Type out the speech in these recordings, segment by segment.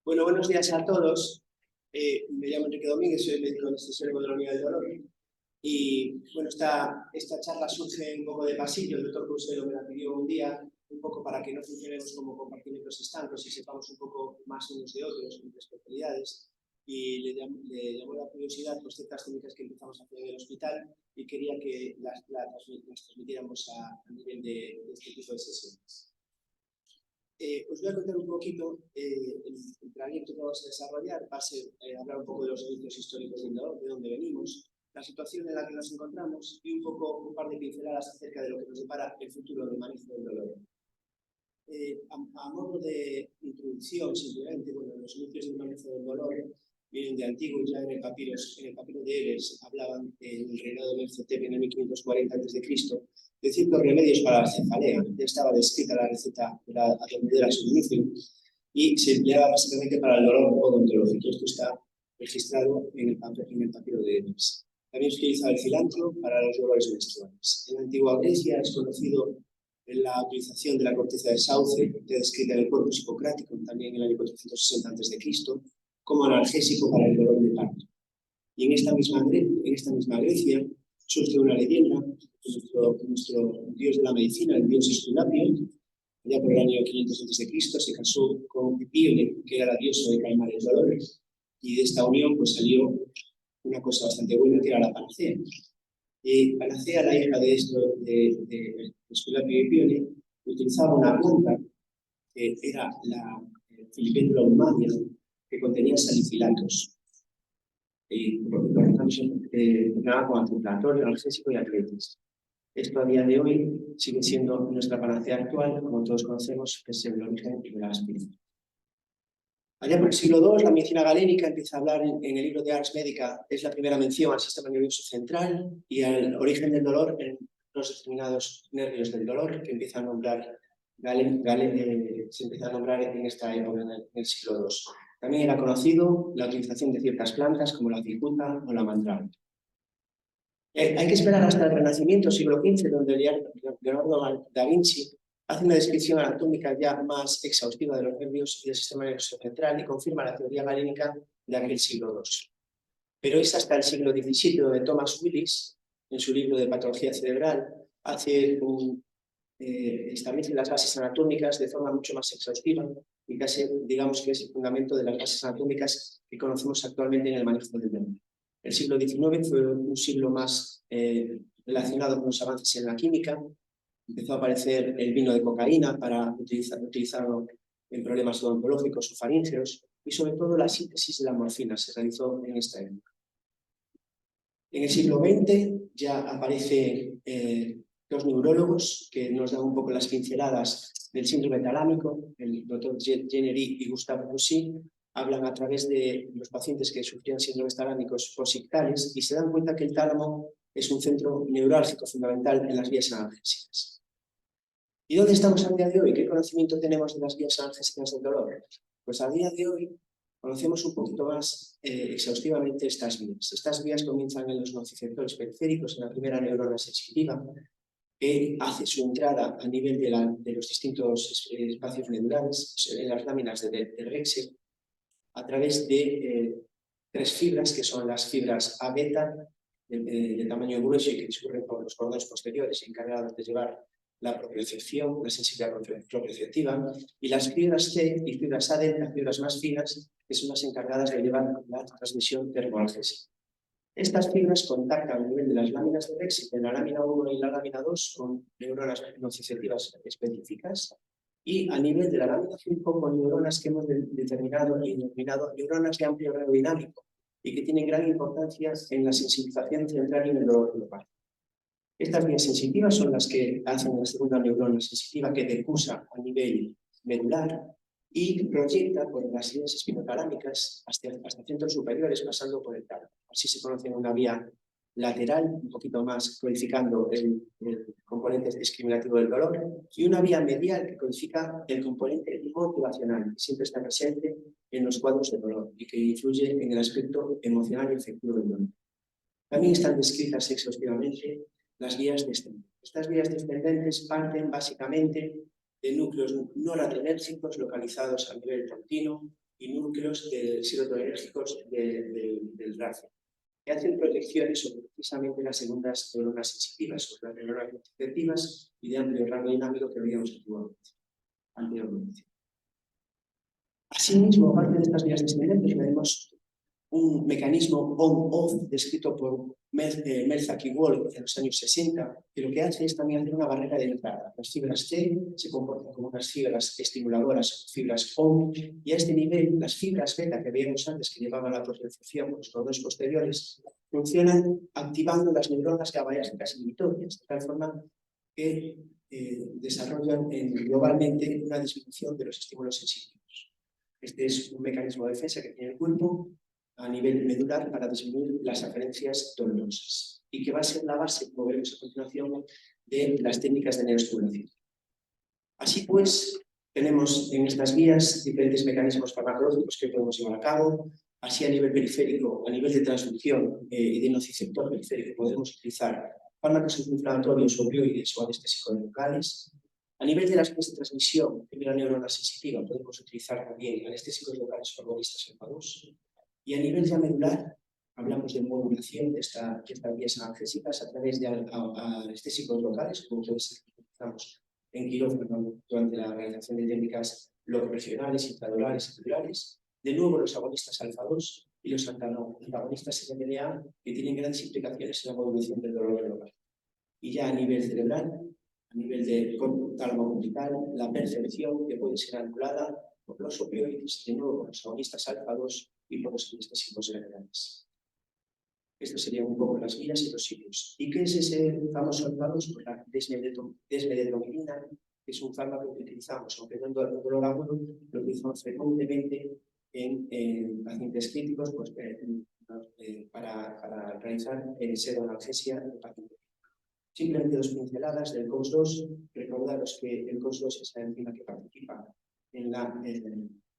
Bueno, buenos días a todos. Me llamo Enrique Domínguez, soy médico anestesiólogo de la Unidad del Dolor. Y bueno, esta charla surge un poco de pasillo. El doctor Cruzelo me la pidió un día, un poco para que no funcionemos como compartimentos estancos y sepamos un poco más unos de otros, entre especialidades. Y le llamó la curiosidad por ciertas técnicas que empezamos a hacer en el hospital y quería que las transmitiéramos a nivel de este tipo de sesiones. Os voy a contar un poquito el trayecto que vamos a desarrollar. Va a ser hablar un poco de los inicios históricos del dolor, de dónde venimos, la situación en la que nos encontramos y un par de pinceladas acerca de lo que nos depara el futuro del manejo del dolor. A modo de introducción, simplemente, bueno, los inicios del manejo del dolor vienen de antiguos, ya en el papiro de Eres hablaban en el reinado de Melchotep en el 1540 a.C. de ciertos remedios para la cefalea. Ya estaba descrita la receta de la adormidera a su inicio y se empleaba básicamente para el dolor odontológico. Esto está registrado en el papiro de Eres. También se utiliza el cilantro para los dolores menstruales. En la antigua Grecia es conocido la utilización de la corteza de sauce, descrita en el Corpus Hipocrático, también en el año 460 a.C., como analgésico para el dolor de parto. Y en esta misma Grecia surge una leyenda. Nuestro dios de la medicina, el dios Esculapio, allá por el año 500 a.C., se casó con Epíone, que era la diosa de calmar el dolor, y de esta unión pues salió una cosa bastante buena, que era la panacea. Panacea, la hija de Esculapio y Epíone, utilizaba una planta que era la Filipendula humaria, que contenía salicilatos. Funcionaba como antiinflamatorio, analgésico y artritis. Esto a día de hoy sigue siendo nuestra panacea actual, como todos conocemos, que es el origen de la aspirina. Allá por el siglo II, la medicina galénica empieza a hablar en el libro de Ars Medica, es la primera mención al sistema nervioso central y al origen del dolor en los determinados nervios del dolor, que empieza a nombrar se empieza a nombrar en esta época, en el siglo II. También era conocido la utilización de ciertas plantas como la cicuta o la mandragora. Hay que esperar hasta el Renacimiento, siglo XV, donde Leonardo da Vinci hace una descripción anatómica ya más exhaustiva de los nervios y del sistema nervioso central y confirma la teoría galénica de aquel siglo II. Pero es hasta el siglo XVII donde Thomas Willis, en su libro de patología cerebral, establece las bases anatómicas de forma mucho más exhaustiva y casi digamos que es el fundamento de las bases anatómicas que conocemos actualmente en el manejo del dolor. El siglo XIX fue un siglo más relacionado con los avances en la química. Empezó a aparecer el vino de cocaína para utilizarlo en problemas odontológicos o faríngeos y sobre todo la síntesis de la morfina se realizó en esta época. En el siglo XX ya aparecen los neurólogos que nos dan un poco las pinceladas del síndrome talámico. El doctor Jennery y Gustave Roussy hablan a través de los pacientes que sufrían síndromes talámicos posictales y se dan cuenta que el tálamo es un centro neurálgico fundamental en las vías analgésicas. ¿Y dónde estamos a día de hoy? ¿Qué conocimiento tenemos de las vías analgésicas del dolor? Pues a día de hoy conocemos un poquito más exhaustivamente estas vías. Estas vías comienzan en los nociceptores periféricos, en la primera neurona sensitiva, que hace su entrada a nivel de los distintos espacios medulares, en las láminas del rexio, a través de tres fibras, que son las fibras A-beta, de tamaño grueso y que discurren por los cordones posteriores, encargadas de llevar la propiocepción, la sensibilidad propioceptiva, y las fibras C y fibras A delta, fibras más finas, que son las encargadas de llevar la transmisión termoalgésica. Estas fibras contactan a nivel de las láminas de Rexi, en la lámina 1 y la lámina 2, con neuronas nociceptivas específicas, y a nivel de la lámina 5 con neuronas que hemos determinado y denominado neuronas de amplio rango dinámico, y que tienen gran importancia en la sensibilización central y en el dolor global. Estas vías sensitivas son las que hacen la segunda neurona sensitiva que decusa a nivel medular y proyecta por las vías espinotalámicas hasta centros superiores pasando por el tálamo. Así se conoce una vía lateral, un poquito más codificando el componente discriminativo del dolor, y una vía medial que codifica el componente motivacional, que siempre está presente en los cuadros de dolor y que influye en el aspecto emocional y afectivo del dolor. También están descritas exhaustivamente las vías descendentes. Estas vías descendentes parten básicamente de núcleos noradrenérgicos localizados a nivel tontino, y núcleos serotonérgicos del racio, que hacen protecciones sobre precisamente las segundas neuronas sensitivas, sobre las neuronas receptivas y de amplio rango dinámico que veíamos anteriormente. Asimismo, aparte de estas vías descendentes, tenemos un mecanismo on-off descrito por Melzack y Wolf en los años 60, que lo que hace es también hacer una barrera de entrada. Las fibras T se comportan como unas fibras estimuladoras, fibras on, y a este nivel las fibras beta que veíamos antes, que llevaban la propiocepción por los cordones posteriores, funcionan activando las neuronas GABAérgicas inhibitorias, de tal forma que desarrollan globalmente una disminución de los estímulos sensitivos. Este es un mecanismo de defensa que tiene el cuerpo a nivel medular para disminuir las aferencias dolorosas y que va a ser la base, como veremos a continuación, de las técnicas de neuroestimulación. Así pues, tenemos en estas vías diferentes mecanismos farmacológicos que podemos llevar a cabo. Así a nivel periférico, a nivel de transducción y de nociceptor periférico, podemos utilizar fármacos inflamatorios, opioides o anestésicos locales. A nivel de las vías de transmisión de la neurona sensitiva, podemos utilizar también anestésicos locales o agonistas alfa-2. Y a nivel ya medular, hablamos de modulación de estas vías analgésicas a través de anestésicos locales, como puede ser que utilizamos en quirófano durante la realización de técnicas locopresionales, intradurales y epidurales. De nuevo, los agonistas alfa-2 y los antagonistas NMDA, que tienen grandes implicaciones en la modulación del dolor global. Y ya a nivel cerebral, a nivel de tálamo cortical, la percepción que puede ser anulada por los opioides, de nuevo por los agonistas alfa-2 y por los anestésicos cerebrales. Estas serían un poco las vías y los sitios. ¿Y qué es ese famoso alfa-2? Pues la desmedrominina, que es un fármaco que utilizamos, aunque no en dolor agudo, lo utilizamos frecuentemente en pacientes críticos pues, para realizar pseudoanalgesia en pacientes. Simplemente dos pinceladas del COX-2. Recordaros que el COX-2 es la enzima que participa en la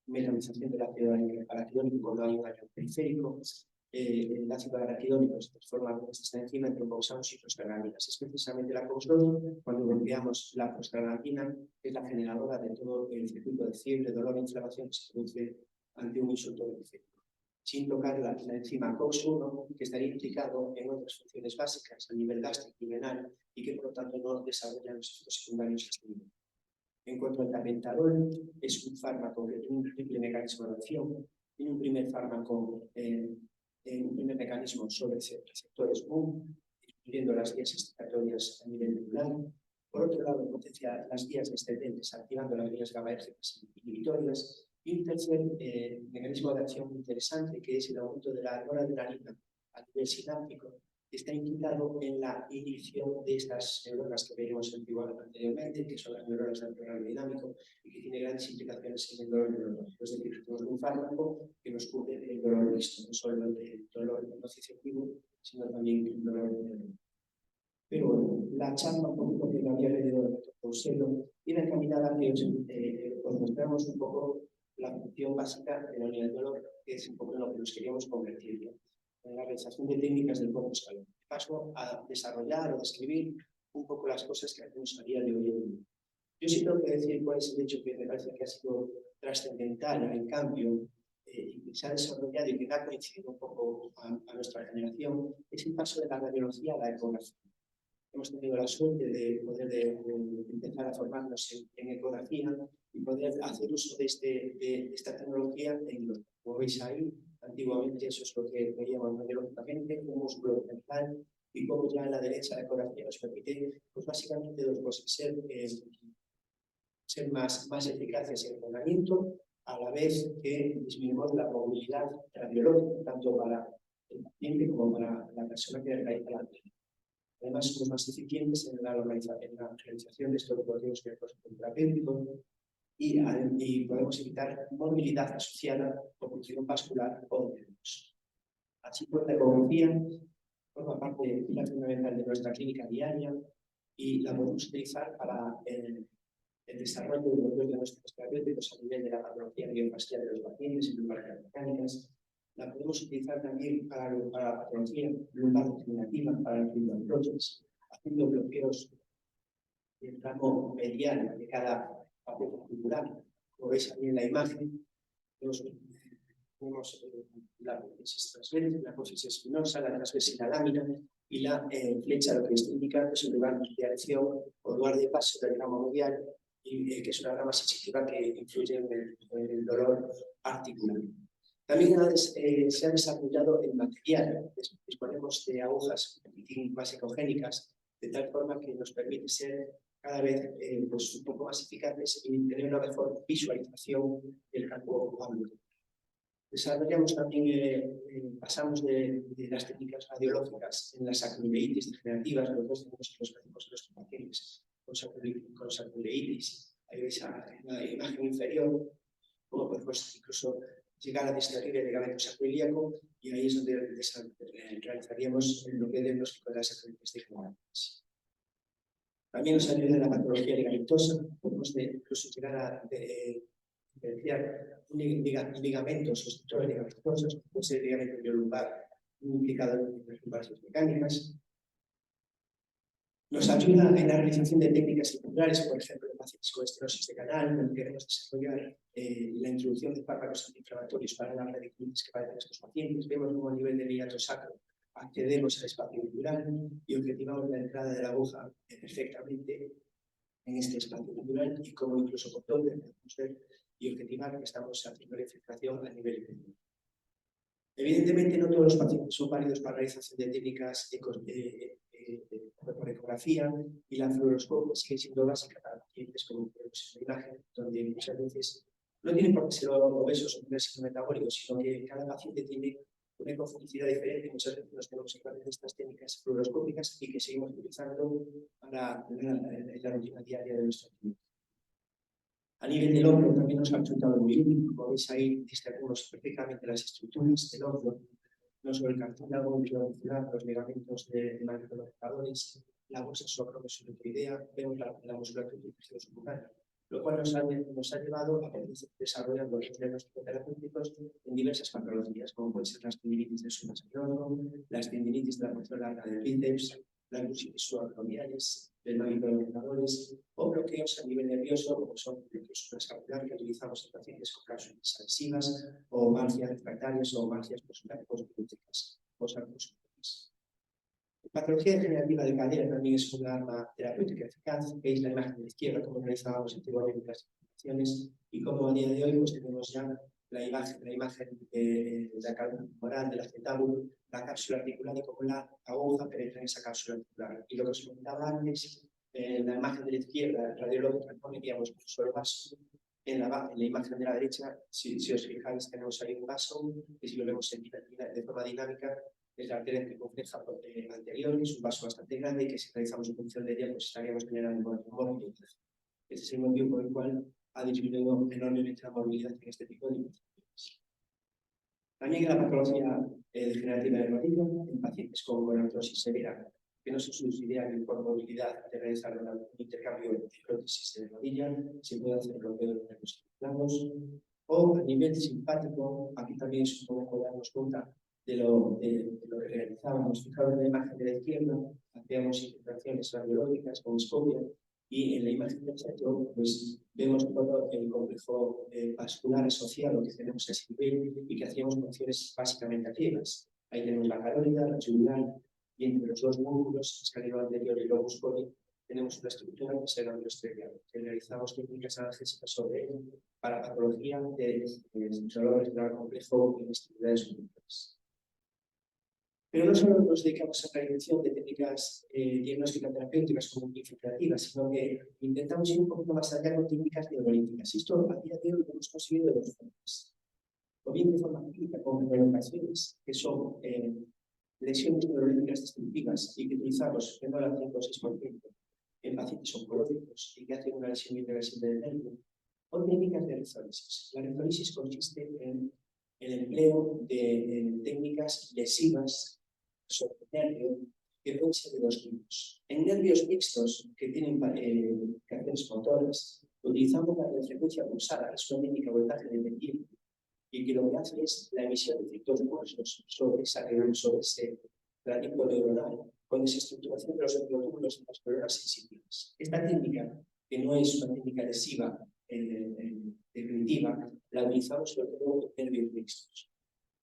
metabolización del ácido araquidónico cuando hay un daño periférico. El ácido araquidónico se transforma en esta enzima en tromboxanos y prostaglandinas. Es precisamente la COX-2, cuando bloqueamos la prostaglandina, que es la generadora de todo el circuito de fiebre, dolor e inflamación que se produce ante un insulto periférico. Sin tocar la enzima COX-1, que estaría implicado en otras funciones básicas a nivel gástrico y renal y que por lo tanto no desarrollan los efectos secundarios a este nivel. En cuanto al tapentadol, es un fármaco que tiene un triple mecanismo de acción. Tiene un primer fármaco, un primer mecanismo sobre receptores MUM, disminuyendo las vías excitatorias a nivel medular. Por otro lado, potencia las vías descendentes, activando las vías GABAérgicas inhibitorias. Y un tercer mecanismo de acción interesante, que es el aumento de la noradrenalina a nivel sináptico, que está implicado en la inhibición de estas neuronas que veíamos anteriormente, que son las neuronas de alto rango dinámico y que tiene grandes implicaciones en el dolor neurológico. Es decir, tenemos un fármaco que nos cubre el dolor mixto, no solo el dolor nociceptivo, sino también el dolor neurológico. Pero bueno, la charla, un poquito que me había leído el doctor Pauselo, iba encaminada a que os mostramos un poco la función básica de la unidad de dolor, que es un poco en lo que nos queríamos convertir en la realización de técnicas del cuerpo escalón. Paso a desarrollar o describir un poco las cosas que hacemos a día de hoy en día. Yo sí tengo que decir cuál es el hecho que me parece que ha sido trascendental en el cambio y que se ha desarrollado y que ha coincidido un poco a nuestra generación, es el paso de la radiología a la ecografía. Hemos tenido la suerte de poder empezar a formarnos en ecografía y poder hacer uso de esta tecnología tecnológica. Como veis ahí, antiguamente eso es lo que veíamos radiológicamente, un músculo central, y como ya en la derecha la ecografía nos permite, pues básicamente dos cosas: ser más eficaces en el tratamiento, a la vez que disminuimos la movilidad radiológica, tanto para el paciente como para la persona que realiza la técnica. Además, somos más eficientes en la realización de estos procedimientos terapéuticos y podemos evitar movilidad asociada con función vascular o nerviosa. Así pues, la ecografía forma parte de la fundamental de nuestra clínica diaria y la podemos utilizar para el desarrollo de los diagnósticos terapéuticos a nivel de la patología biofacial de los pacientes y lumbares mecánicas. La podemos utilizar también para la patología lumbar degenerativa, para el fibroartrosis, haciendo bloqueos del tramo medial de cada paciente articular. Como veis aquí en la imagen, tenemos la prótesis transversa, la prótesis espinosa, la transversa lámina y la flecha, lo que está indicando es un lugar de acción o lugar de paso del ramo medial, y que es una rama sensitiva que influye en el dolor articular. También se ha desarrollado el material. Disponemos de agujas vasecogénicas de tal forma que nos permite ser cada vez pues un poco más eficaces y tener una mejor visualización del campo ámbito. Desarrollamos también, pasamos de las técnicas radiológicas en las acromileitis degenerativas. Nosotros tenemos los médicos de los pacientes con sacromileitis. Ahí veis en la imagen inferior cómo podemos incluso llegar a distinguir el ligamento sacroiliaco, y ahí es donde realizaríamos lo que es el diagnóstico de las acromileitis degenerativas. También nos ayuda la patología ligamentosa. Podemos incluso llegar a diferenciar ligamentos o estructuras ligamentosas, puede ser el ligamento biolumbar implicado en las lumbalgias mecánicas. Nos ayuda en la realización de técnicas secundarias, por ejemplo, en pacientes con estenosis de canal, donde queremos desarrollar la introducción de fármacos antiinflamatorios para la radicularidad que padecen estos pacientes. Vemos cómo a nivel del hiato sacro accedemos al espacio epidural y objetivamos la entrada de la aguja perfectamente en este espacio epidural, y cómo incluso por donde podemos ver y objetivar que estamos haciendo la infiltración a nivel epidural. Evidentemente, no todos los pacientes son válidos para la realización de técnicas por ecografía, y la fluoroscopia sigue siendo básica para pacientes como vemos en la imagen, donde muchas veces no tienen por qué ser obesos o tener signos metabólicos, sino que cada paciente tiene una ecofonicidad diferente, y muchas veces nos tenemos en cuenta estas técnicas fluoroscópicas y que seguimos utilizando para la rutina diaria de nuestra clínica. A nivel del hombro también nos ha resultado muy útil. Como veis ahí, distinguimos perfectamente las estructuras del hombro, no solo el cartílago, los ligamentos de manipuladores, la bolsa supracromisoidea, vemos la musculatura del tejido subcutáneo, lo cual nos ha llevado a desarrollar los diagnósticos terapéuticos en diversas patologías, como pueden ser las tendinitis del submasculino, las tendinitis de la porción larga del bíceps, las bursitis subacromiales, del manipuladores, o bloqueos a nivel nervioso, como son bloqueos escapular que utilizamos en pacientes con cápsulas adhesivas, o malgias refractarias o malgias postquirúrgicas o sarcoscópicas. La patología degenerativa de cadera también es una arma terapéutica eficaz. Veis la imagen de la izquierda, como realizábamos antiguamente las investigaciones, y como a día de hoy pues tenemos ya la imagen de la columna femoral, del acetábulo, la cápsula articular, y como la aguja penetra en esa cápsula articular. Y lo que os comentaba antes, en la imagen de la izquierda, radiológica, poneríamos solo vaso. En la imagen de la derecha, si os fijáis, tenemos ahí un vaso, que si lo vemos de forma dinámica, es la arteria circunfleja anterior, que es un vaso bastante grande, y que si realizamos una punción de ella, pues estaríamos generando un movimiento. Este es el motivo por el cual ha disminuido enormemente la movilidad en este tipo de infecciones. También en la patología degenerativa del rodillo, en pacientes con artrosis severa, que no se subsidia por movilidad de realizar un intercambio de prótesis de rodilla, se puede hacer bloqueo de los nervios inflamados, o a nivel simpático, aquí también supongo darnos cuenta de lo que realizábamos. Fijaros en la imagen de la izquierda, hacíamos infiltraciones radiológicas con escopia, y en la imagen del centro pues, vemos todo el complejo vascular asociado que tenemos a ese nivel, y que hacíamos funciones básicamente a ciegas. Ahí tenemos la carótida, la yugular, y entre los dos músculos, escalero anterior y lobus coli, tenemos una estructura que es el ángulo estriado, que realizamos técnicas analgésicas sobre ello para patología de dolores del complejo y extremidades superiores. Pero no solo nos dedicamos a la invención de técnicas diagnósticas terapéuticas como infiltrativas, sino que intentamos ir un poco más allá con técnicas neurolíticas. Esto a día de hoy lo hemos conseguido de dos formas. O bien de forma clínica con relocaciones, que son lesiones neurolíticas distintivas y que utilizamos en el 5 o 6% en pacientes oncológicos y que hacen una lesión irreversible del nervio, o técnicas de rezoresis. La rezoresis consiste en el empleo de técnicas lesivas sobre el nervio, que pueden ser de dos tipos. En nervios mixtos que tienen reacciones motoras, utilizamos la radiofrecuencia pulsada, es una técnica de voltaje dependiente, y que lo que hace es la emisión de ciertos pulsos sobre ese tráfico neuronal, con desestructuración de los endotúbulos de las neuronas sensitivas. Esta técnica, que no es una técnica lesiva definitiva, la utilizamos sobre todo en nervios mixtos.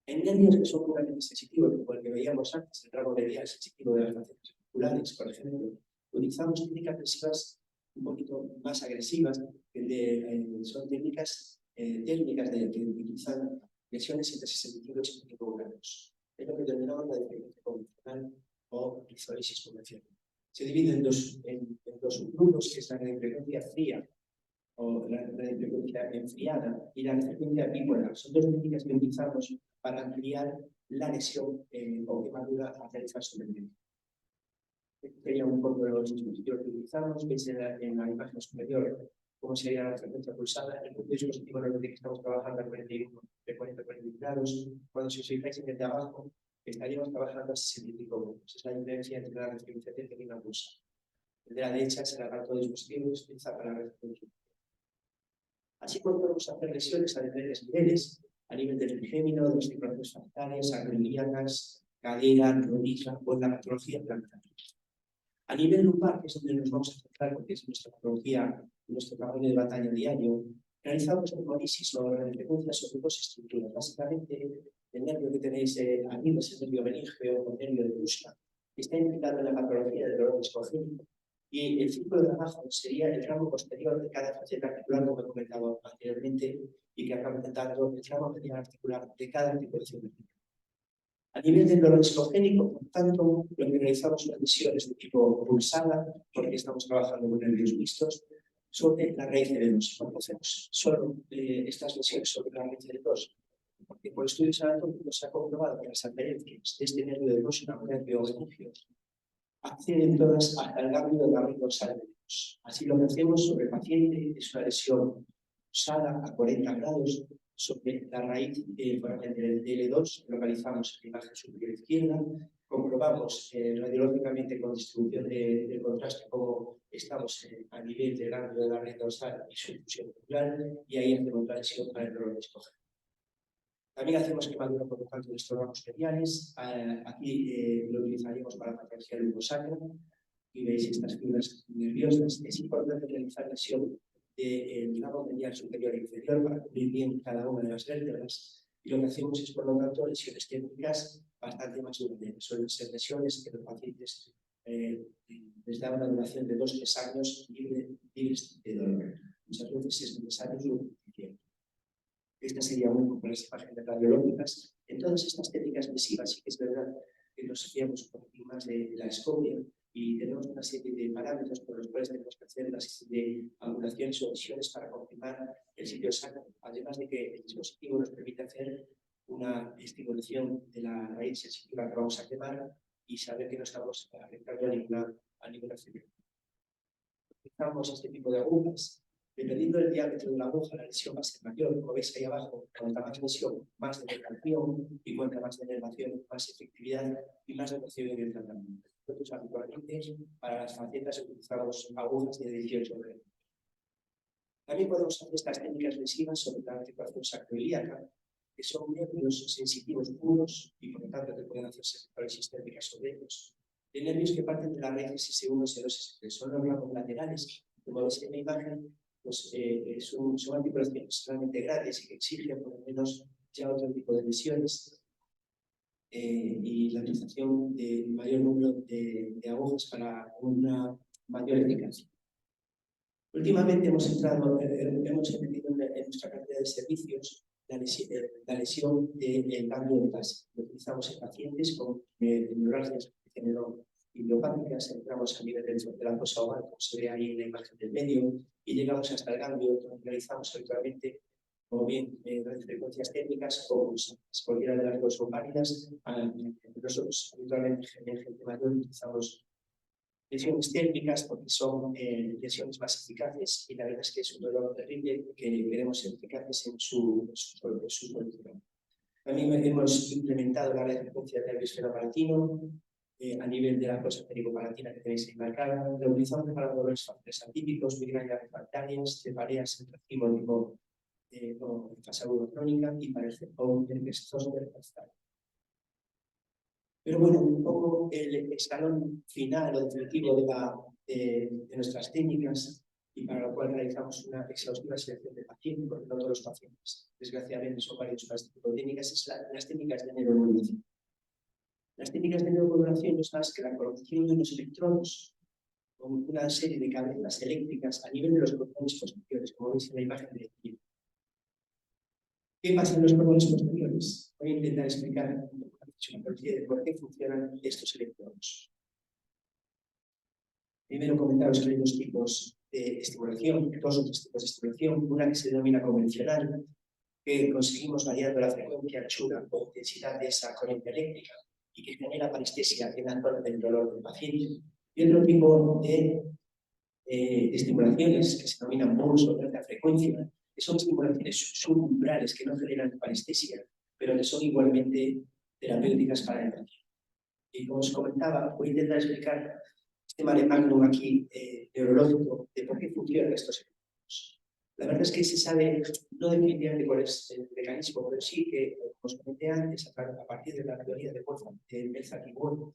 En nervios que son puramente sensitivos, como el que veíamos antes, el rango medial sensitivo de las facetas articulares, por ejemplo, utilizamos técnicas lesivas un poquito más agresivas, son técnicas que utilizan lesiones entre 65 y 85 grados. Es lo que denominamos la diferencia convencional o psoriasis convencional. Se divide en dos subgrupos, que es la radiofrecuencia fría o la radiofrecuencia enfriada y la radiofrecuencia bipolar. Son dos técnicas que utilizamos para ampliar la lesión o quemadura hacia el falso medio. Este sería un poco de los dispositivos que utilizamos. Veis en la imagen superior cómo sería la frecuencia pulsada. El punto dispositivo en el que estamos trabajando a 41 de 40-40 grados. Cuando si os fijáis en el de abajo, estaríamos trabajando a 65 voltios. Es la diferencia entre la frecuencia y la pulsada. El de la derecha es el aparato dispositivo que se utiliza para la referencia. Así podemos hacer lesiones a diferentes niveles, a nivel del trigémino, de los ciclones faciales, acroiliacas, cadera, rodilla o en la patología plantar. A nivel lumbar, que es donde nos vamos a centrar porque es nuestra patología, nuestro trabajo de batalla diario, realizamos hemolisis o radiofrecuencias sobre dos estructuras. Básicamente, el nervio que tenéis arriba es el nervio meningeo o nervio de Buschka, que está implicado en la patología del dolor discogénico. Y el círculo de abajo sería el ramo posterior de cada faceta articular, como he comentado anteriormente, y que acaba intentando el ramo medial articular de cada articulación vertebral. A nivel del dolor discogénico, por tanto, lo que realizamos son lesiones de tipo pulsada, porque estamos trabajando con nervios mixtos, sobre la raíz de dos. ¿Por qué hacemos solo estas lesiones sobre la raíz de dos? Porque por estudios anatómicos se ha comprobado que las adherencias de este nervio de dos, un nervio meningeo, acceden todas hasta el ganglio de la raíz dorsal de dos. Así lo que hacemos sobre el paciente es una lesión pulsada a 40 grados sobre la raíz del L2, localizamos en la imagen superior izquierda, comprobamos radiológicamente con distribución de contraste cómo estamos a nivel del ganglio de la raíz dorsal y su fusión ocular, y ahí hacemos la lesión para el dolor discogénico. También hacemos quemadura por lo tanto de estos ramos mediales. Aquí lo utilizaríamos para la patología lumosacra. Y veis estas fibras nerviosas. Es importante realizar lesión del ramo medial superior e inferior para cubrir bien cada una de las vértebras. Y lo que hacemos es, por lo tanto, lesiones técnicas bastante más duraderas. Suelen ser lesiones que los pacientes les dan una duración de 2-3 años libres de dolor. Muchas veces es necesario su utilización. Esta sería una de las imágenes radiológicas. En todas estas técnicas lesivas, sí que es verdad que nos fiamos un poquito más de la escopia y tenemos una serie de parámetros por los cuales tenemos que hacer una serie de angulaciones o visiones para confirmar el sitio sacro, además de que el dispositivo nos permite hacer una estimulación de la raíz sensitiva que vamos a quemar y saber que no estamos afectando a ninguna fibra. Utilizamos este tipo de agujas. Dependiendo del diámetro de la aguja, la lesión va a ser mayor. Como veis ahí abajo, cuanta más lesión, más denervación, y cuanta más denervación, más efectividad y más duración en el tratamiento. Nosotros habitualmente para las facetas utilizamos agujas de 18 grados. También podemos hacer estas técnicas lesivas sobre la articulación sacroiliaca, que son nervios sensitivos puros y por lo tanto que pueden hacerse sistémicas sobre ellos. De nervios que parten de la raíz S1, S2, S3. Son los ramos laterales. Como veis en la imagen, pues, son articulaciones extremadamente grandes y que exigen por lo menos ya otro tipo de lesiones y la utilización de mayor número de agujas para una mayor eficacia. Últimamente hemos metido en nuestra cartera de servicios la lesión del ganglio de base. Lo utilizamos en pacientes con neuralgias de género idiopáticas, entramos a nivel de la fosa oval, como se ve ahí en la imagen del medio, y llegamos hasta el ganglio, donde realizamos habitualmente, como bien frecuencias técnicas o pulsadas. Cualquiera de las dos son válidas. Nosotros habitualmente en gente mayor utilizamos lesiones térmicas porque son lesiones más eficaces y la verdad es que es un dolor terrible que queremos ser eficaces en su solución. También hemos implementado la radiofrecuencia del nervio esfenopalatino a nivel de la fosa cervicopalatina que tenéis ahí marcada. Lo utilizamos para dolores faciales atípicos, migrañas refractarias, cefaleas en tracimo tipo fase aguda crónica y para el herpes zóster parcial. Pero bueno, un poco el escalón final o definitivo de nuestras técnicas y para lo cual realizamos una exhaustiva selección de pacientes, porque no todos los pacientes, desgraciadamente, son válidos para este tipo de técnicas, es las técnicas de neuromodulación. Las técnicas de neuromodulación no es más que la colocación de unos electrodos con una serie de cadenas eléctricas a nivel de los cordones posteriores, como veis en la imagen de aquí. ¿Qué pasa en los cordones posteriores? Voy a intentar explicar por qué funcionan estos electrodos. Primero comentaros que hay dos tipos de estimulación, dos tipos de estimulación, una que se denomina convencional, que conseguimos variando la frecuencia, anchura o intensidad de esa corriente eléctrica y que genera parestesia en la zona del dolor del paciente, y otro tipo de estimulaciones que se denominan pulso o alta frecuencia, que son estimulaciones subumbrales que no generan parestesia, pero que son igualmente terapéuticas para el paciente. Y como os comentaba, voy a intentar explicar este mare magnum aquí neurológico de por qué funcionan estos efectos. La verdad es que se sabe no definitivamente cuál es el mecanismo, pero sí que, como os comenté antes, a partir de la teoría de Wolfram, de Melza-Tibor,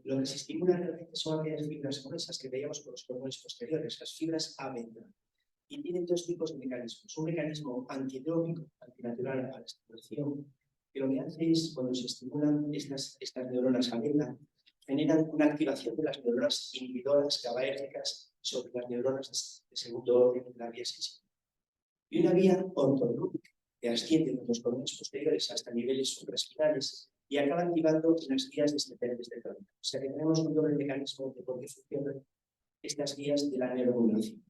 lo que se estimula realmente son aquellas fibras gruesas que veíamos por los cordones posteriores, las fibras A beta. Y tienen dos tipos de mecanismos. Un mecanismo antidrómico, antinatural a la estimulación, que lo que hace es, cuando se estimulan estas neuronas A beta, generan una activación de las neuronas inhibidoras GABAérgicas sobre las neuronas de segundo orden de la vía sensitiva. Y una vía ortodrómica, que asciende de los cordones posteriores hasta niveles supraespinales y acaba activando las vías descendentes del tronco. O sea que tenemos un doble mecanismo de por qué funcionan estas vías de la neuromodulación.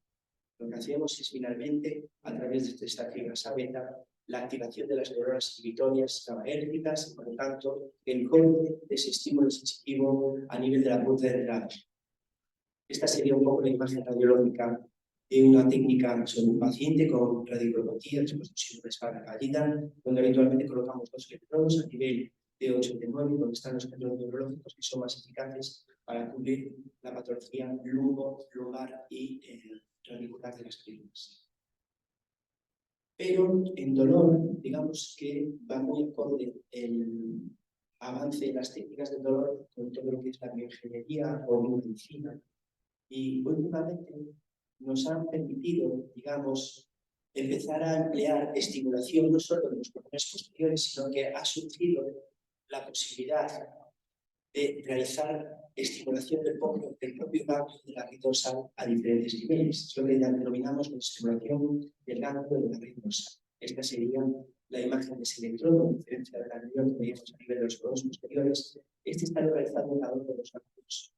Lo que hacemos es finalmente, a través de esta fibra A beta, la activación de las neuronas inhibitorias GABAérgicas y, por lo tanto, el corte de ese estímulo sensitivo a nivel de la punta del radio. Esta sería un poco la imagen radiológica de una técnica sobre un paciente con radiculopatía, después de síndrome de espalda caída, donde habitualmente colocamos dos electrodos a nivel de 89, donde están los electrodos neurológicos que son más eficaces para cubrir la patología lumbar y radicular de las células. Pero en dolor, digamos que va muy acorde el avance de las técnicas de dolor con todo lo que es la bioingeniería o biomedicina. Y últimamente nos han permitido, digamos, empezar a emplear estimulación no solo de los cordones posteriores, sino que ha surgido la posibilidad de realizar estimulación del propio ganglio de la red dorsal a diferentes niveles. Es lo que denominamos la estimulación del ganglio de la red dorsal. Esta sería la imagen de ese electrodo, a diferencia del anterior que veíamos a nivel de los cordones posteriores. Este está localizado en cada uno de los ganglios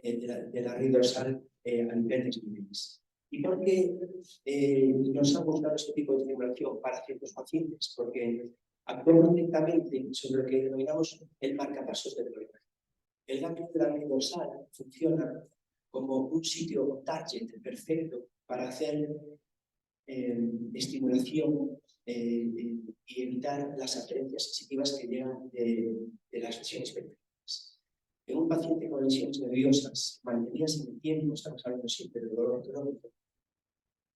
de la red dorsal a diferentes niveles. ¿Y por qué nos ha gustado este tipo de estimulación para ciertos pacientes? Porque actuamos directamente sobre lo que denominamos el marcapasos del problema. El ganglio de la red dorsal funciona como un sitio target perfecto para hacer estimulación y evitar las aferencias sensitivas que llegan de las lesiones periféricas. En un paciente con lesiones nerviosas mantenidas en el tiempo, estamos hablando siempre del dolor ortodómico,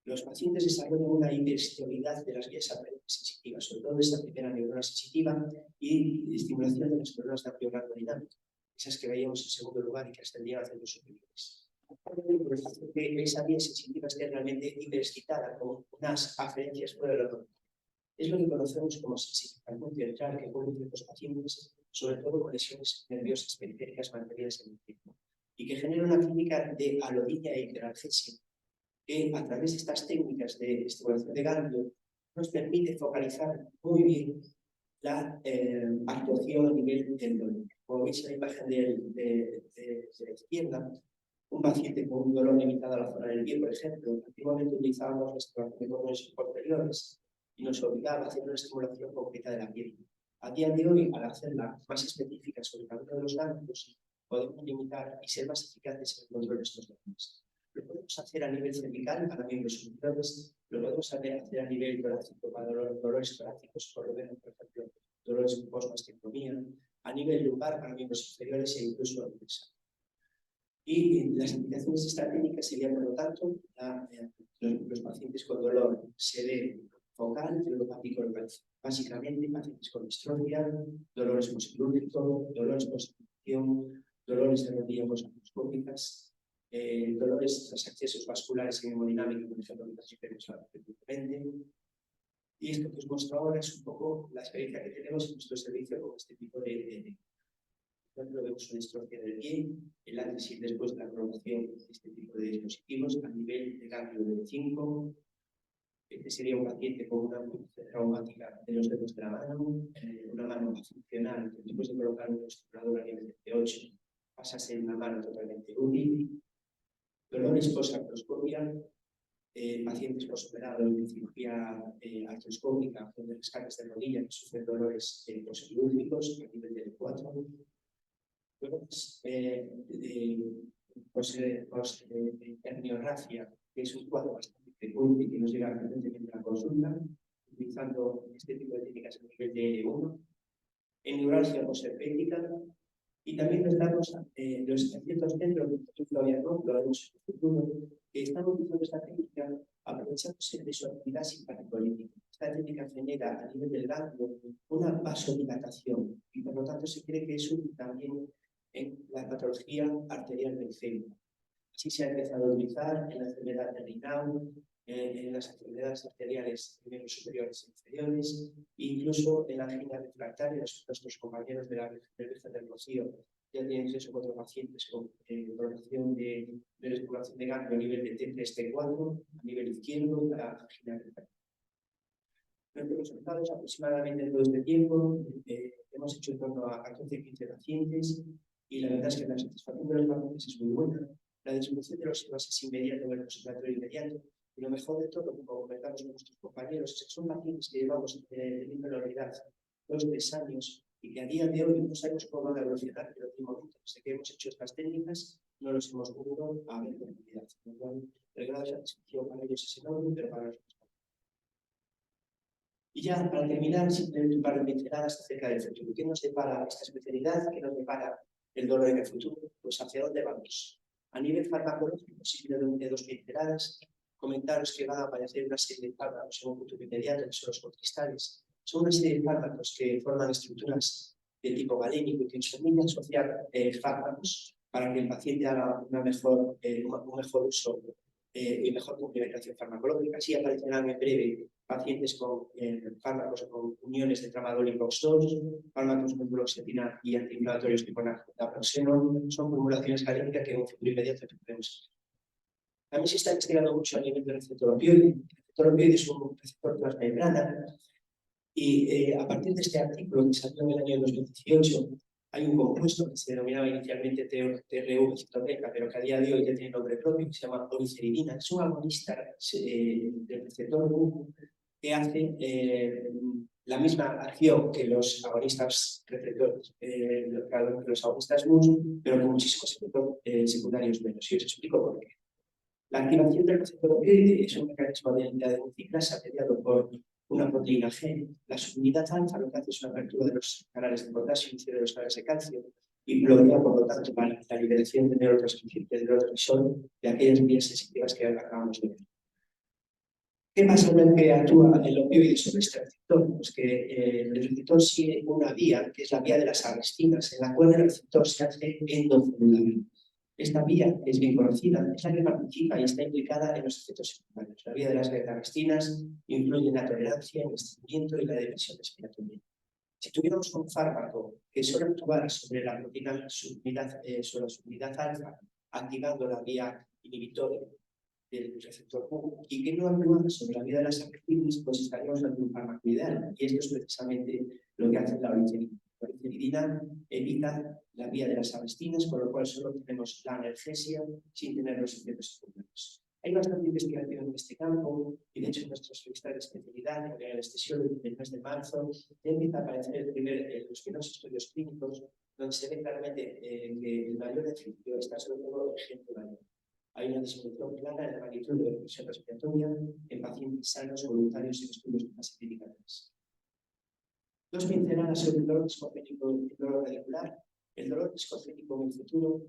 los pacientes desarrollan una hiperestimularidad de las vías aferentes sensitivas, sobre todo esta primera neurona sensitiva y estimulación de las neuronas de amplio rango dinámico, esas que veíamos en segundo lugar y que ascendían hacia los superiores. Que esa vía sensitiva esté realmente hiperexcitada con unas aferencias fuera de lo normal. Es lo que conocemos como sensibilización central que ocurre en ciertos pacientes, sobre todo con lesiones nerviosas periféricas mantenidas en el tiempo, y que genera una clínica de alodinia e hiperalgesia, que a través de estas técnicas de estimulación de ganglio nos permite focalizar muy bien la actuación a nivel tendónico. Como veis en la imagen de la izquierda, un paciente con un dolor limitado a la zona del pie, por ejemplo, antiguamente utilizábamos la estimulación de cordones posteriores y nos obligaba a hacer una estimulación concreta de la piel. A día de hoy, al hacerla más específica sobre cada uno de los ganglios, podemos limitar y ser más eficaces en el control de estos dolores. Lo podemos hacer a nivel cervical para miembros superiores, lo podemos hacer a nivel torácico para dolores torácicos, por ejemplo, dolores post-mastectomía, a nivel lumbar para miembros inferiores e incluso dorsal. Y las implicaciones de esta técnica serían, por lo tanto, los pacientes con dolor CD focal, neuropático localizado. Básicamente, pacientes con distrofia, dolores postquirúrgicos, dolores post-infección, dolores de rodillas posartroscópicas, dolores tras accesos vasculares en hemodinámica, por ejemplo, que vemos frecuentemente. Y esto que os muestro ahora es un poco la experiencia que tenemos en nuestro servicio con este tipo de por ejemplo, vemos una distrofia del pie, el antes y después de la colocación de este tipo de dispositivos a nivel de cambio de 5. Este sería un paciente con una afección traumática de los dedos de la mano, una mano funcional, que después de colocar un explorador a nivel de T8 pasa a ser una mano totalmente útil. Dolores post-artroscopia, pacientes posoperados de cirugía artroscópica con rescates de rodilla que sufren dolores posquirúrgicos a nivel de L4. Herniorragia, que es un cuadro bastante frecuente que nos llega frecuentemente a la consulta, utilizando este tipo de técnicas a nivel de L1. En neuralgia posherpética, y también nos damos los ciertos centros, lo haremos en el futuro, que están utilizando esta técnica aprovechándose de su actividad simpaticolítica. Esta técnica genera a nivel del ganglio una vasodilatación y por lo tanto se cree que es útil también en la patología arterial periférica. Así se ha empezado a utilizar en la enfermedad de Raynaud, en las enfermedades arteriales de miembros superiores e inferiores, e incluso en la angina refractaria. Nuestros compañeros de la Virgen del Rocío ya tienen 3 o 4 pacientes con coloración de descoloración de ganglio a nivel de T3-T4, a nivel izquierdo, la angina refractaria. Los resultados aproximadamente en todo este tiempo hemos hecho en torno a 14-15 pacientes y la verdad es que la satisfacción de los pacientes es muy buena. La disminución de los síntomas es inmediata o el postoperatorio inmediato. Y lo mejor de todo, como comentamos con nuestros compañeros, es que son pacientes que llevamos teniendo la unidad 2-3 años y que a día de hoy no sabemos cómo van a evolucionar, pero de momento, desde que hemos hecho estas técnicas, no los hemos podido a ver con unidad. Con lo cual, el grado de satisfacción para ellos es enorme, pero para nosotros. Y ya, para terminar, simplemente un par de pinceladas acerca del futuro. ¿Qué nos depara esta especialidad? ¿Qué nos depara el dolor en el futuro? Pues ¿hacia dónde vamos? A nivel farmacológico, simplemente 2 pinceladas. Comentaros que van a aparecer una serie de fármacos en un futuro inmediato, que son los cocristales. Son una serie de fármacos que forman estructuras de tipo galénico y que nos permiten asociar fármacos para que el paciente haga un mejor uso y mejor complementación farmacológica. Así aparecerán en breve pacientes con fármacos con uniones de tramadol y COX-2, fármacos con fluoxetina y antiinflamatorios tipo naproxeno. Son formulaciones galénicas que en un futuro inmediato podemos. También se está investigando mucho a nivel del receptor opioide. El receptor opioide es un receptor transmembrana y a partir de este artículo que salió en el año 2018 hay un compuesto que se denominaba inicialmente TRV-citoteca, pero que a día de hoy ya tiene nombre propio, que se llama policeridina. Es un agonista del receptor que hace la misma acción que los agonistas receptores, los agonistas MUS, pero con muchísimos efectos secundarios menos. Y os explico por qué. La activación del receptor opioide es un mecanismo de adenosiclasa mediado por una proteína G. La subunidad alfa lo que hace es una apertura de los canales de potasio y de los canales de calcio y bloquea, por lo tanto, la liberación de neurotransmisor de aquellas vías sensitivas que acabamos de ver. ¿Qué pasa una vez que actúa el opioide sobre este receptor? Pues que el receptor sigue una vía, que es la vía de las arrestinas, en la cual el receptor se hace endocelular. Esta vía es bien conocida, es la que participa y está implicada en los efectos secundarios. La vía de las beta-arrestinas influye en la tolerancia, en el estreñimiento y la depresión respiratoria. Si tuviéramos un fármaco que solo actuara sobre la proteína sobre la subunidad alfa, activando la vía inhibitoria del receptor Q y que no actúa sobre la vía de las arrestinas, pues estaríamos ante un fármaco ideal. Y esto es precisamente lo que hace la oriceridina. La oriceridina evita la vía de las arrestinas, por lo cual solo tenemos la analgesia sin tener los efectos secundarios. Hay bastante investigación en este campo y de hecho en nuestras revistas de especialidad, en el anestesiólogo del mes de marzo, ya empieza a aparecer los primeros estudios clínicos donde se ve claramente que el mayor efecto está sobre todo en gente mayor. Hay una disminución clara en la magnitud de la presión respiratoria en pacientes sanos, voluntarios en estudios de fase clínica 3. 2 pinceladas sobre el dolor discogénico y el dolor radicular. El dolor discogénico en el futuro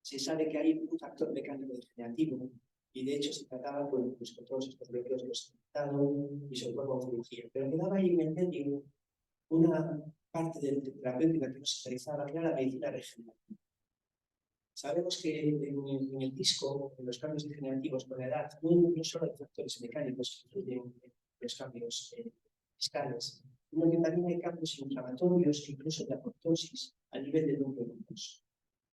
se sabe que hay un factor mecánico degenerativo y de hecho se trataba con todos estos bloqueos que os he comentado y sobre todo con cirugía. Pero quedaba ahí en el medio una parte de terapéutica que no se realizaba, que era la medicina regenerativa. Sabemos que en el disco, en los cambios degenerativos con la edad, no solo hay factores mecánicos que influyen en los cambios discales, sino que también hay cambios inflamatorios, incluso de apoptosis, a nivel del núcleo nervioso.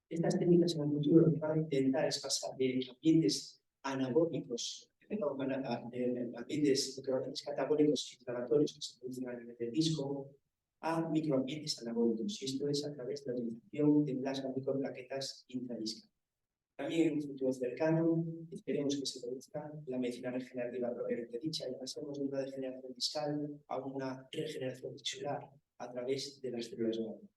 Estas técnicas en el futuro lo que van a intentar es pasar de ambientes anabólicos, ambientes catabólicos inflamatorios que se producen a nivel del disco, a microambientes anabólicos, y esto es a través de la utilización de plasma con plaquetas intradiscales. También en un futuro cercano esperemos que se produzca la medicina regenerativa propiamente dicha y pasemos de una degeneración discal a una regeneración tisular a través de las células madre.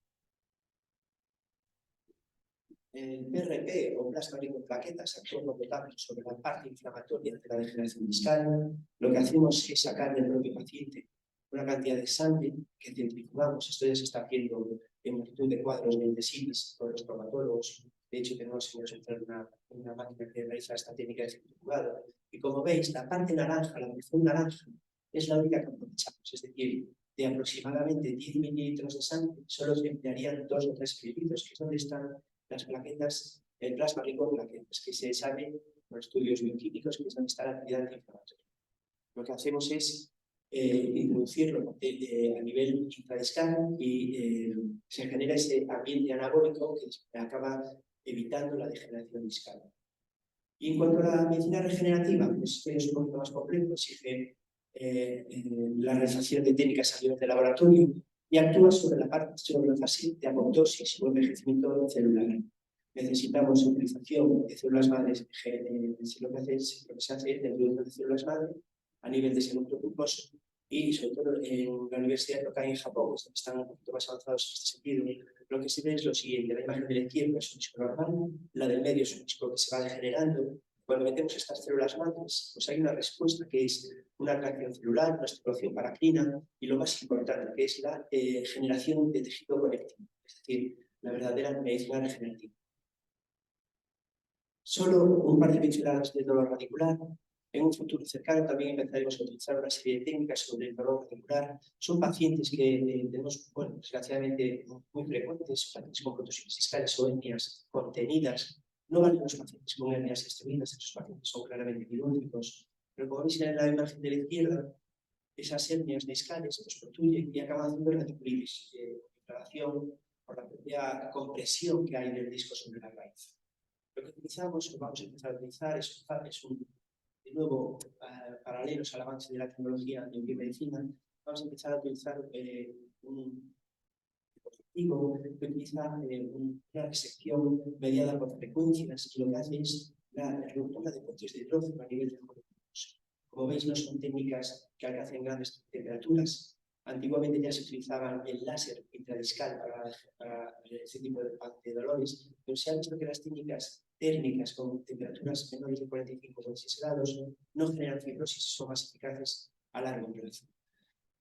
El PRP o plasma rico en plaquetas actúa como potable sobre la parte inflamatoria de la degeneración discal. Lo que hacemos es sacar del propio paciente una cantidad de sangre que centrifugamos. Esto ya se está haciendo en multitud de cuadros de endesitis por los traumatólogos. De hecho, tenemos una máquina que realiza esta técnica de centrifugado. Y como veis, la parte naranja, la porción naranja, es la única que aprovechamos. Es decir, de aproximadamente 10 mililitros de sangre, solo se emplearían 2 o 3 mililitros, que es donde están las plaquetas, el plasma rico en plaquetas, que se sabe por estudios bioquímicos que es donde está la actividad antiinflamatoria. Lo que hacemos es introducirlo a nivel intradiscal y se genera ese ambiente anabólico que acaba evitando la degeneración discal. Y en cuanto a la medicina regenerativa, pues es un poquito más complejo, exige la realización de técnicas a nivel de laboratorio y actúa sobre la fase de apoptosis o envejecimiento celular. Necesitamos utilización de células madres, lo que se hace es de producción de células madre a nivel de ese núcleo pulposo y sobre todo en la Universidad de Tokai en Japón, están un poquito más avanzados en este sentido. Lo que se ve es lo siguiente: la imagen de la izquierda es un disco normal, la del medio es un disco que se va degenerando. Cuando metemos estas células madres, pues hay una respuesta que es una atracción celular, una estimulación paracrina y lo más importante, que es la generación de tejido conectivo, es decir, la verdadera medicina regenerativa. Solo un par de pinceladas del dolor radicular. En un futuro cercano también empezaremos a utilizar una serie de técnicas sobre el dolor radicular. Son pacientes que tenemos, bueno, desgraciadamente muy frecuentes, son pacientes con contusiones discales o hernias contenidas. No valen los pacientes con hernias extendidas, esos pacientes son claramente quirúrgicos. Pero como veis en la imagen de la izquierda, esas hernias discales pues protruyen y acaban haciendo radiculitis, inflamación por la propia compresión que hay del disco sobre la raíz. Lo que utilizamos, lo vamos a empezar a utilizar, es de nuevo, paralelos al avance de la tecnología en biomedicina, vamos a empezar a utilizar un dispositivo que utiliza una resección mediada por frecuencias y lo que hace es la ruptura de puentes de hidrógeno a nivel de moléculas. Como veis, no son técnicas que alcancen grandes temperaturas. Antiguamente ya se utilizaba el láser intradiscal para este tipo de dolores, pero se ha visto que las técnicas térmicas con temperaturas menores de 45 o 26 grados no generan fibrosis y son más eficaces a largo plazo.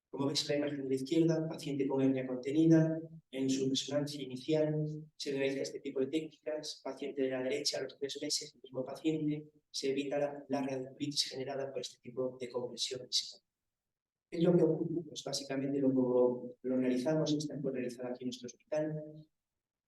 Como veis en la imagen de la izquierda, paciente con hernia contenida, en su resonancia inicial se realiza este tipo de técnicas, paciente de la derecha a los 3 meses, el mismo paciente, se evita la radiculitis generada por este tipo de compresión discal. ¿Qué es lo que ocurre? Pues básicamente lo realizamos, está realizado aquí en nuestro hospital,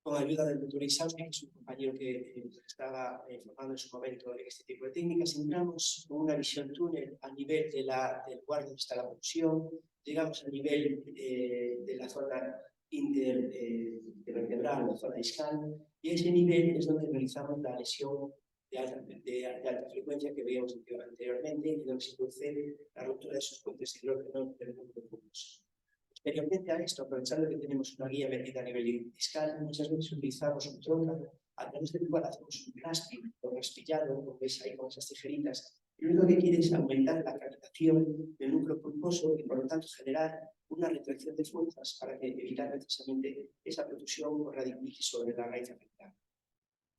con ayuda del doctor Isausti, que es un compañero que estaba formando en su momento en este tipo de técnicas. Entramos con una visión túnel a nivel del lugar donde está la pulsión, llegamos al nivel de la zona intervertebral, la zona discal, y a ese nivel es donde realizamos la lesión de alta frecuencia que veíamos anteriormente y donde se produce la ruptura de esos puentes de hidrógeno del núcleo pulposo. Posteriormente a esto, aprovechando que tenemos una guía metida a nivel discal, muchas veces utilizamos un trócano a través del cual hacemos un rasping o raspillado, como veis ahí con esas tijeritas. Y lo único que quiere es aumentar la cavitación del núcleo pulposo y por lo tanto generar una retracción de fuerzas para evitar precisamente esa protrusión o radiculitis sobre la raíz afectada.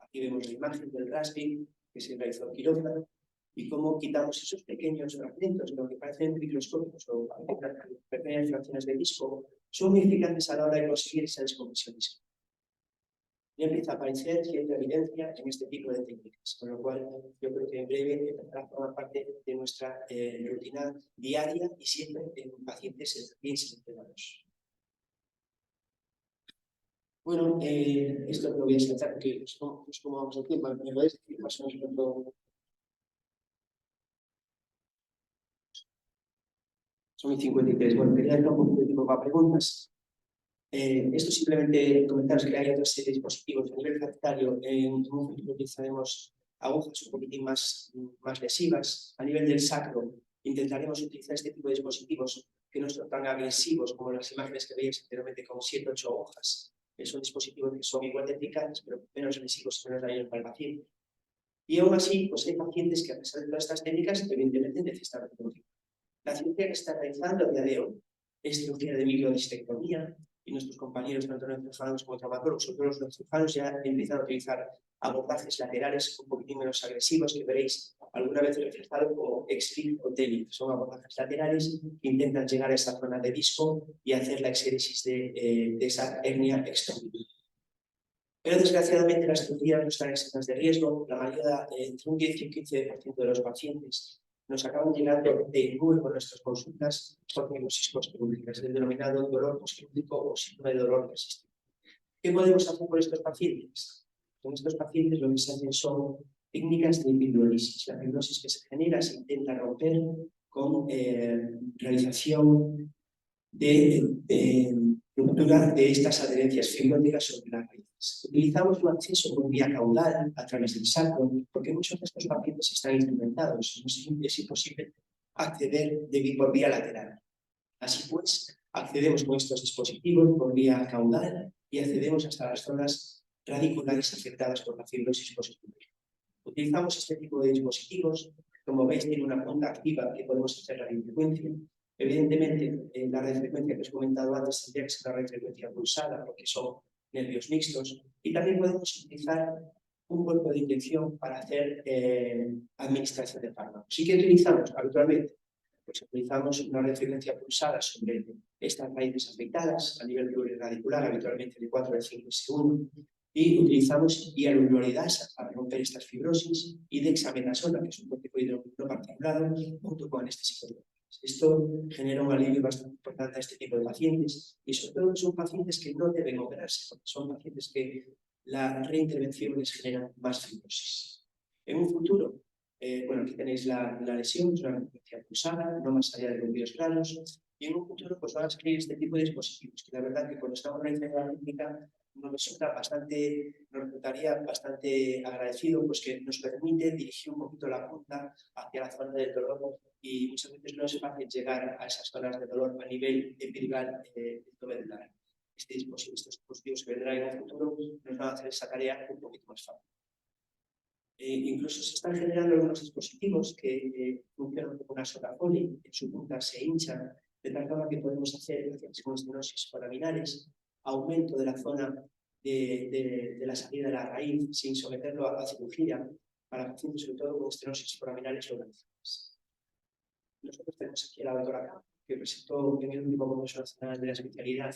Aquí vemos la imagen del rasping que se realizó en quirófano y cómo quitamos esos pequeños fragmentos, lo que parecen microscópicos o pequeñas fracciones de disco, son muy eficaces a la hora de conseguir esa descompresión discal. Y empieza a aparecer cierta evidencia en este tipo de técnicas, con lo cual yo creo que en breve empezará a formar parte de nuestra rutina diaria y siempre en pacientes bien seleccionados. Bueno, esto lo voy a saltar porque no sé cómo vamos a tiempo. ¿Me podéis decir más o menos cuánto? Son 53. Bueno, quería dejar un poquito de tiempo para preguntas. Esto simplemente comentaros que hay otra serie de dispositivos a nivel facetario. En un futuro utilizaremos agujas un poquitín más lesivas. A nivel del sacro, intentaremos utilizar este tipo de dispositivos que no son tan agresivos como las imágenes que veis anteriormente con 7 o 8 agujas. Son dispositivos que son igual de eficaces, pero menos agresivos y menos dañinos para el paciente. Y aún así, pues hay pacientes que a pesar de todas estas técnicas, evidentemente necesitan recurrir. La cirugía que está realizando a día de hoy es cirugía de microdistectomía y nuestros compañeros, tanto neurocirujanos como traumatólogos, sobre todo los neurocirujanos, ya empiezan a utilizar abordajes laterales un poquitín menos agresivos que veréis alguna vez reflejado como X-Fit o TELI. Son abordajes laterales que intentan llegar a esa zona de disco y hacer la exéresis de esa hernia extendida. Pero desgraciadamente las cirugías no están exentas de riesgo. La mayoría, entre un 10 y un 15% de los pacientes nos acaban llegando de nuevo a nuestras consultas por fibrosis post-quirúrgica, el denominado dolor post-quirúrgico o síndrome de dolor persistente. ¿Qué podemos hacer por estos pacientes? Con estos pacientes lo que se hacen son técnicas de epiduralisis. La fibrosis que se genera se intenta romper con realización de ruptura de estas adherencias fibróticas sobre las raíces. Utilizamos un acceso por vía caudal a través del sacro, porque muchos de estos pacientes están instrumentados, no es imposible acceder por vía lateral. Así pues, accedemos con estos dispositivos por vía caudal y accedemos hasta las zonas radiculares afectadas por la fibrosis post-quirúrgica. Utilizamos este tipo de dispositivos, como veis tiene una punta activa que podemos hacer radiofrecuencia. Evidentemente, la radiofrecuencia que os he comentado antes tendría que ser una radiofrecuencia pulsada porque son nervios mixtos. Y también podemos utilizar un cuerpo de inyección para hacer administración de fármacos. ¿Y qué utilizamos habitualmente? Pues utilizamos una radiofrecuencia pulsada sobre estas raíces afectadas a nivel pluriradicular, habitualmente de 4 a 5 segundos. Y utilizamos hialuronidasa para romper estas fibrosis y dexametasona, que es un corticoide no particulado, junto con anestesios. Esto genera un alivio bastante importante a este tipo de pacientes y sobre todo son pacientes que no deben operarse, porque son pacientes que la reintervención les genera más fibrosis. En un futuro, bueno, aquí tenéis la lesión, es una radiografía pulsada, no más allá de 22 grados, y en un futuro pues van a salir este tipo de dispositivos, que la verdad que cuando estamos realizando la técnica nos resultaría bastante agradecido, pues que nos permite dirigir un poquito la punta hacia la zona del dolor y muchas veces no es fácil llegar a esas zonas de dolor a nivel epidural medular. Estos dispositivos que vendrán en el futuro nos van a hacer esa tarea un poquito más fácil. Incluso se están generando algunos dispositivos que funcionan como una sola poli, en su punta se hinchan, de tal forma que podemos hacer con estenosis foraminares, aumento de la zona de la salida de la raíz sin someterlo a cirugía para pacientes sobre todo con estenosis foraminares localizadas. Nosotros tenemos aquí a la doctora K, que presentó en el último Congreso Nacional de la Especialidad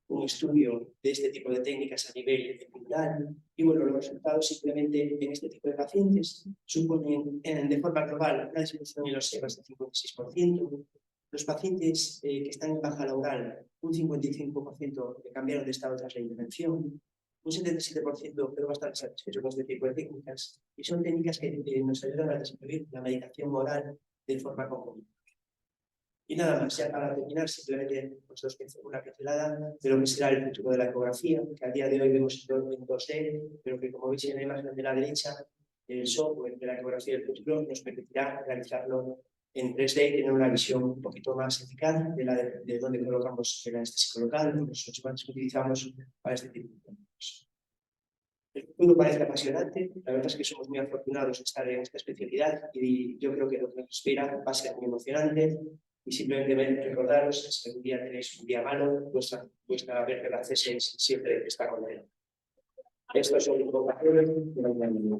un estudio de este tipo de técnicas a nivel epidural y bueno, los resultados simplemente en este tipo de pacientes suponen de forma global una disminución en los EVAs del 56%, los pacientes que están en baja laural un 55% que cambiaron de estado tras la intervención, un 77% quedó bastante satisfecho con este tipo de técnicas y son técnicas que nos ayudan a desenvolver la medicación oral de forma concomitante. Y nada más, ya para terminar, simplemente vosotros que una pincelada de lo que será el futuro de la ecografía, que a día de hoy vemos en 2D, pero que como veis en la imagen de la derecha, el software de la ecografía del futuro nos permitirá realizarlo en 3D y tener una visión un poquito más eficaz de dónde colocamos el anestésico local, los instrumentos que utilizamos para este tipo de técnicas. El futuro parece apasionante, la verdad es que somos muy afortunados de estar en esta especialidad y yo creo que lo que nos espera va a ser muy emocionante. Y simplemente recordaros que si algún día tenéis un día malo, vuestra vértebra C6 siempre está con él. Esto son invocaciones de la humanidad.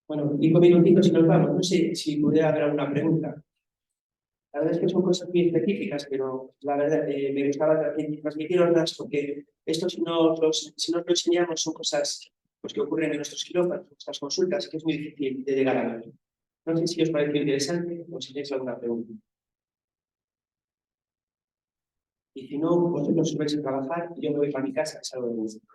Bueno, 5 minutitos y nos vamos. No sé si pudiera haber alguna pregunta. La verdad es que son cosas muy específicas, pero la verdad me gustaba transmitiroslas porque esto si no lo enseñamos son cosas pues, que ocurren en nuestros quirófanos, en nuestras consultas, que es muy difícil de llegar a ver. No sé si os parece interesante o si tenéis alguna pregunta. Y si no, vosotros vais a trabajar y yo me voy para mi casa, salgo de gusto.